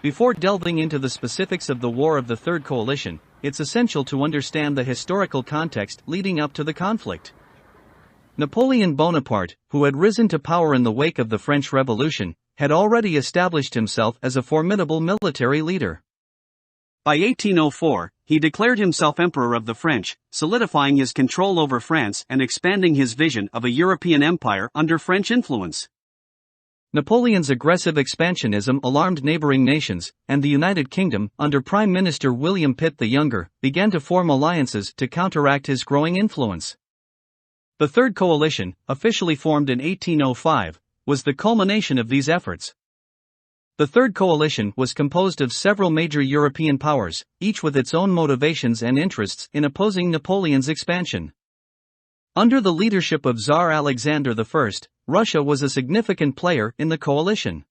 Before delving into the specifics of the War of the Third Coalition, it's essential to understand the historical context leading up to the conflict. Napoleon Bonaparte, who had risen to power in the wake of the French Revolution, had already established himself as a formidable military leader. By 1804, he declared himself Emperor of the French, solidifying his control over France and expanding his vision of a European empire under French influence. Napoleon's aggressive expansionism alarmed neighboring nations, and the United Kingdom, under Prime Minister William Pitt the Younger, began to form alliances to counteract his growing influence. The Third Coalition, officially formed in 1805, was the culmination of these efforts. The Third Coalition was composed of several major European powers, each with its own motivations and interests in opposing Napoleon's expansion. Under the leadership of Tsar Alexander I, Russia was a significant player in the coalition.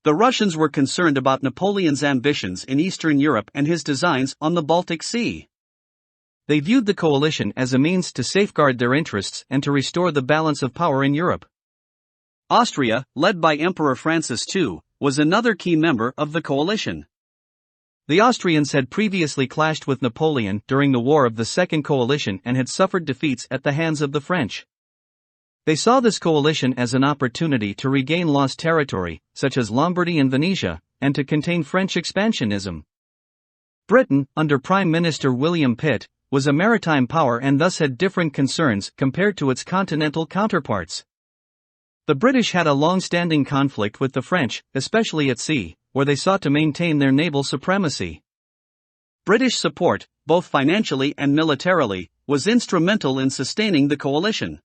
The Russians were concerned about Napoleon's ambitions in Eastern Europe and his designs on the Baltic Sea. They viewed the coalition as a means to safeguard their interests and to restore the balance of power in Europe. Austria, led by Emperor Francis II, was another key member of the coalition. The Austrians had previously clashed with Napoleon during the War of the Second Coalition and had suffered defeats at the hands of the French. They saw this coalition as an opportunity to regain lost territory, such as Lombardy and Venetia, and to contain French expansionism. Britain, under Prime Minister William Pitt, was a maritime power and thus had different concerns compared to its continental counterparts. The British had a long-standing conflict with the French, especially at sea, where they sought to maintain their naval supremacy. British support, both financially and militarily, was instrumental in sustaining the coalition.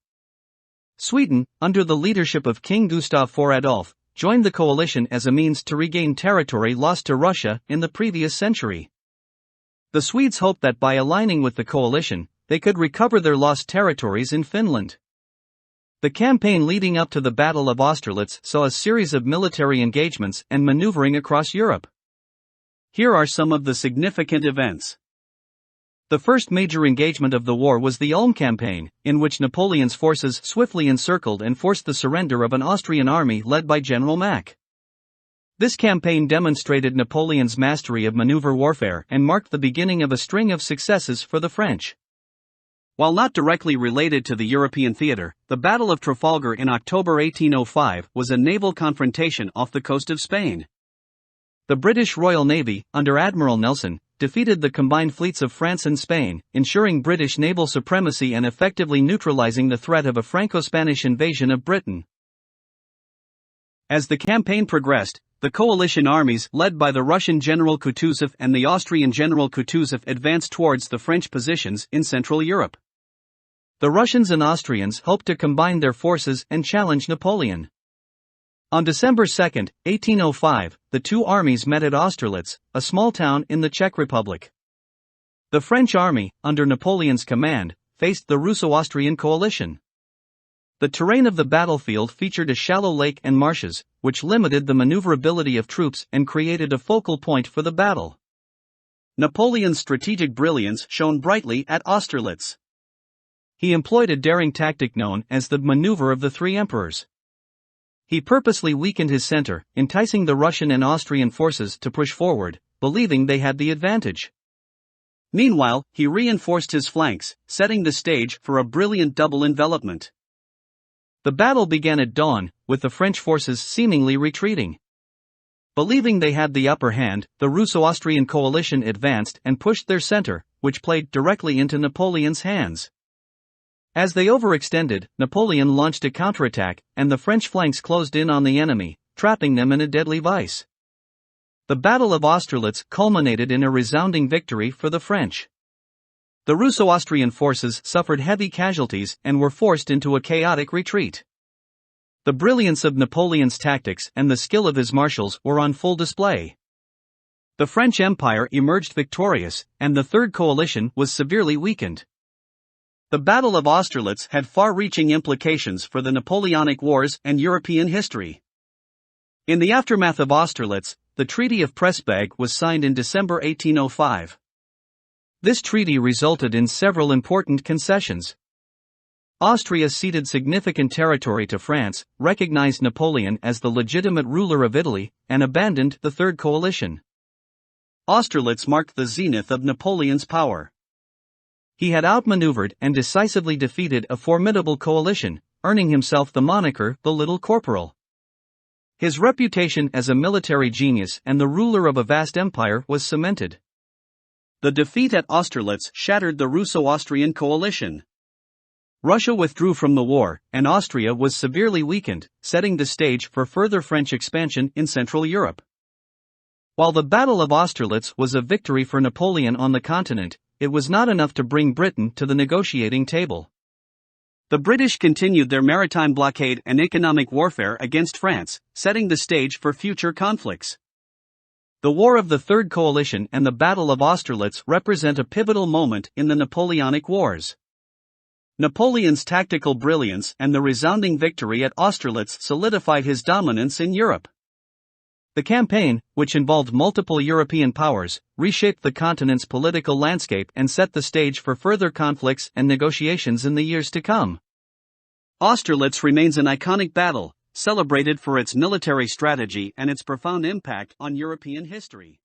Sweden, under the leadership of King Gustav IV Adolf, joined the coalition as a means to regain territory lost to Russia in the previous century. The Swedes hoped that by aligning with the coalition, they could recover their lost territories in Finland. The campaign leading up to the Battle of Austerlitz saw a series of military engagements and maneuvering across Europe. Here are some of the significant events. The first major engagement of the war was the Ulm campaign, in which Napoleon's forces swiftly encircled and forced the surrender of an Austrian army led by General Mack. This campaign demonstrated Napoleon's mastery of maneuver warfare and marked the beginning of a string of successes for the French. While not directly related to the European theater, the Battle of Trafalgar in October 1805 was a naval confrontation off the coast of Spain. The British Royal Navy, under Admiral Nelson, defeated the combined fleets of France and Spain, ensuring British naval supremacy and effectively neutralizing the threat of a Franco-Spanish invasion of Britain. As the campaign progressed, the coalition armies led by the Russian General Kutuzov and the Austrian General Kutuzov advanced towards the French positions in Central Europe. The Russians and Austrians hoped to combine their forces and challenge Napoleon. On December 2, 1805, the two armies met at Austerlitz, a small town in the Czech Republic. The French army, under Napoleon's command, faced the Russo-Austrian coalition. The terrain of the battlefield featured a shallow lake and marshes, which limited the maneuverability of troops and created a focal point for the battle. Napoleon's strategic brilliance shone brightly at Austerlitz. He employed a daring tactic known as the maneuver of the three emperors. He purposely weakened his center, enticing the Russian and Austrian forces to push forward, believing they had the advantage. Meanwhile, he reinforced his flanks, setting the stage for a brilliant double envelopment. The battle began at dawn, with the French forces seemingly retreating. Believing they had the upper hand, the Russo-Austrian coalition advanced and pushed their center, which played directly into Napoleon's hands. As they overextended, Napoleon launched a counterattack, and the French flanks closed in on the enemy, trapping them in a deadly vice. The Battle of Austerlitz culminated in a resounding victory for the French. The Russo-Austrian forces suffered heavy casualties and were forced into a chaotic retreat. The brilliance of Napoleon's tactics and the skill of his marshals were on full display. The French Empire emerged victorious, and the Third Coalition was severely weakened. The Battle of Austerlitz had far-reaching implications for the Napoleonic Wars and European history. In the aftermath of Austerlitz, the Treaty of Pressburg was signed in December 1805. This treaty resulted in several important concessions. Austria ceded significant territory to France, recognized Napoleon as the legitimate ruler of Italy, and abandoned the Third Coalition. Austerlitz marked the zenith of Napoleon's power. He had outmaneuvered and decisively defeated a formidable coalition, earning himself the moniker the Little Corporal. His reputation as a military genius and the ruler of a vast empire was cemented. The defeat at Austerlitz shattered the Russo-Austrian coalition. Russia withdrew from the war, and Austria was severely weakened, setting the stage for further French expansion in Central Europe. While the Battle of Austerlitz was a victory for Napoleon on the continent, it was not enough to bring Britain to the negotiating table. The British continued their maritime blockade and economic warfare against France, setting the stage for future conflicts. The War of the Third Coalition and the Battle of Austerlitz represent a pivotal moment in the Napoleonic Wars. Napoleon's tactical brilliance and the resounding victory at Austerlitz solidified his dominance in Europe. The campaign, which involved multiple European powers, reshaped the continent's political landscape and set the stage for further conflicts and negotiations in the years to come. Austerlitz remains an iconic battle, celebrated for its military strategy and its profound impact on European history.